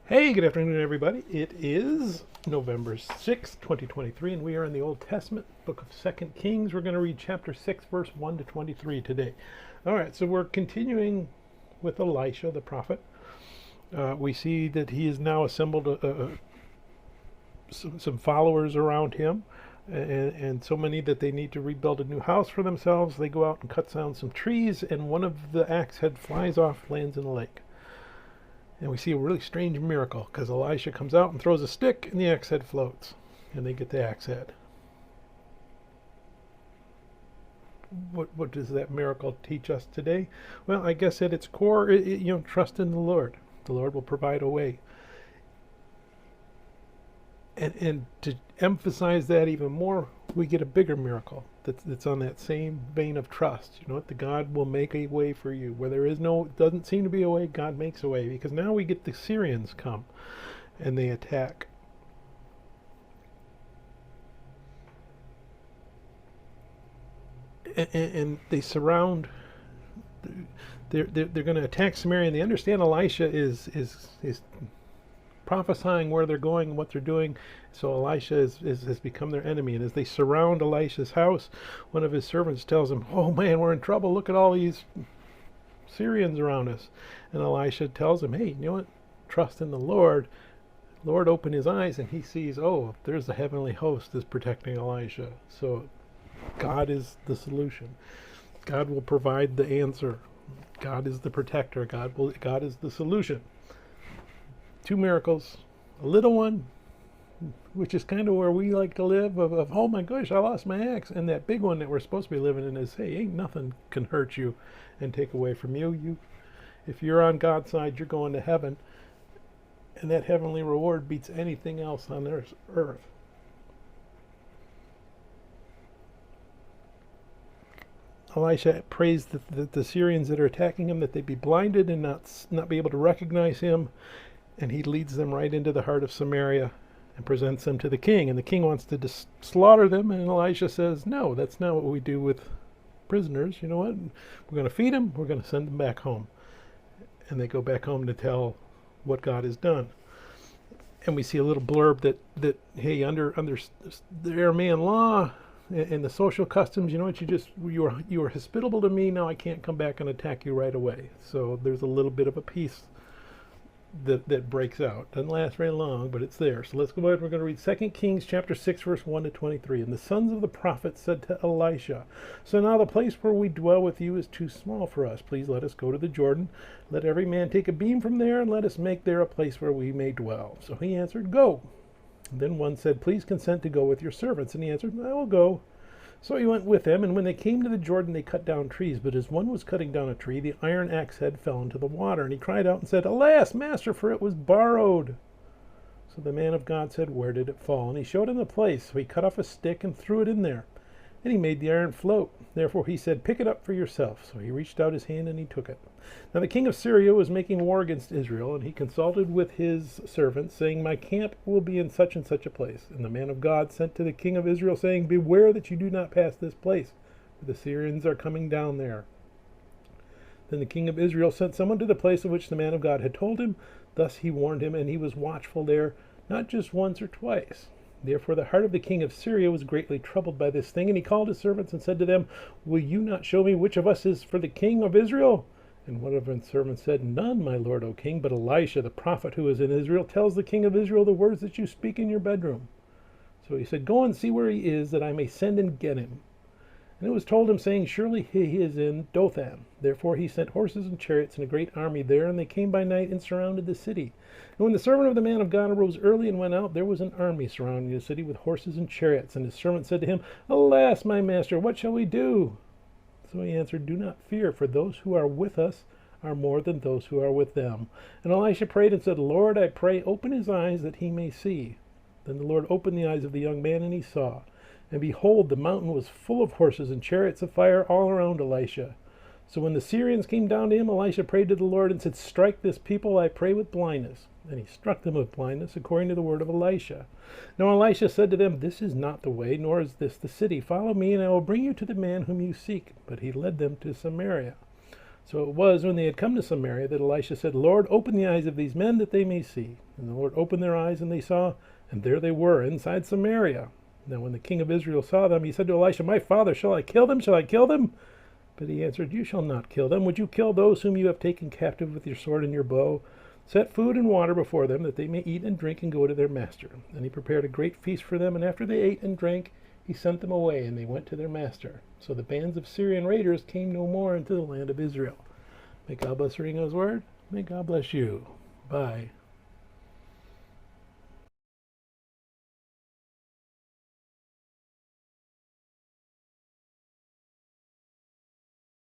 Hey, good afternoon, everybody. It is November 6th, 2023, and we are in the Old Testament, book of 2 Kings. We're going to read chapter 6, verse 1 to 23 today. All right, so we're continuing with Elisha, the prophet. We see that he has now assembled some followers around him, and so many that they need to rebuild a new house for themselves. They go out and cut down some trees, and one of the axe head flies off, lands in a lake. And we see a really strange miracle because Elisha comes out and throws a stick and the axe head floats. And they get the axe head. What does that miracle teach us today? Well, I guess at its core, trust in the Lord. The Lord will provide a way. And to emphasize that even more, we get a bigger miracle that's on that same vein of trust. You know what? The God will make a way for you. Where there doesn't seem to be a way, God makes a way. Because now we get the Syrians come and they attack. And they surround. They're going to attack Samaria, and they understand Elisha is prophesying where they're going and what they're doing. So Elisha has become their enemy. And as they surround Elisha's house, one of his servants tells him, "Oh man, we're in trouble. Look at all these Syrians around us." And Elisha tells him, "Hey, you know what? Trust in the Lord." Lord opened his eyes and he sees, oh, there's the heavenly host is protecting Elisha. So God is the solution. God will provide the answer. God is the protector. God is the solution. Two miracles, a little one, which is kind of where we like to live, of oh my gosh, I lost my axe, and that big one that we're supposed to be living in is, hey, ain't nothing can hurt you and take away from you. If you're on God's side, you're going to heaven, and that heavenly reward beats anything else on this earth. Elisha prays that the Syrians that are attacking him, that they be blinded and not be able to recognize him. And he leads them right into the heart of Samaria and presents them to the king. And the king wants to slaughter them. And Elisha says, no, that's not what we do with prisoners. You know what? We're going to feed them. We're going to send them back home. And they go back home to tell what God has done. And we see a little blurb that hey, under the Aramean law and the social customs, you know what? You were hospitable to me. Now I can't come back and attack you right away. So there's a little bit of a peace that breaks out. Doesn't last very long, but it's there. So let's go ahead. We're going to read 2 Kings chapter 6, verse 1 to 23. And the sons of the prophets said to Elisha, "So now the place where we dwell with you is too small for us. Please let us go to the Jordan. Let every man take a beam from there, and let us make there a place where we may dwell." So he answered, "Go." And then one said, "Please consent to go with your servants." And he answered, "I will go." So he went with them, and when they came to the Jordan, they cut down trees. But as one was cutting down a tree, the iron axe head fell into the water. And he cried out and said, "Alas, master, for it was borrowed." So the man of God said, "Where did it fall?" And he showed him the place. So he cut off a stick and threw it in there. And he made the iron float. Therefore he said, "Pick it up for yourself." So he reached out his hand and he took it. Now the king of Syria was making war against Israel, and he consulted with his servants, saying, "My camp will be in such and such a place." And the man of God sent to the king of Israel, saying, "Beware that you do not pass this place, for the Syrians are coming down there." Then the king of Israel sent someone to the place of which the man of God had told him. Thus he warned him, and he was watchful there, not just once or twice. Therefore the heart of the king of Syria was greatly troubled by this thing, and he called his servants and said to them, "Will you not show me which of us is for the king of Israel?" And one of his servants said, "None, my lord, O king, but Elisha, the prophet who is in Israel, tells the king of Israel the words that you speak in your bedroom." So he said, "Go and see where he is, that I may send and get him." And it was told him, saying, "Surely he is in Dothan." Therefore he sent horses and chariots and a great army there, and they came by night and surrounded the city. And when the servant of the man of God arose early and went out, there was an army surrounding the city with horses and chariots. And his servant said to him, "Alas, my master, what shall we do?" So he answered, "Do not fear, for those who are with us are more than those who are with them." And Elisha prayed and said, "Lord, I pray, open his eyes that he may see." Then the Lord opened the eyes of the young man, and he saw. And behold, the mountain was full of horses and chariots of fire all around Elisha. So when the Syrians came down to him, Elisha prayed to the Lord and said, "Strike this people, I pray, with blindness." And he struck them with blindness, according to the word of Elisha. Now Elisha said to them, "This is not the way, nor is this the city. Follow me, and I will bring you to the man whom you seek." But he led them to Samaria. So it was when they had come to Samaria that Elisha said, Lord, open the eyes of these men that they may see. And the Lord opened their eyes, and they saw, and there they were, inside Samaria. Now when the king of Israel saw them, he said to Elisha, My father, shall I kill them? Shall I kill them? But he answered, You shall not kill them. Would you kill those whom you have taken captive with your sword and your bow? Set food and water before them, that they may eat and drink and go to their master. And he prepared a great feast for them, and after they ate and drank, he sent them away, and they went to their master. So the bands of Syrian raiders came no more into the land of Israel. May God bless the reading of his word. May God bless you. Bye.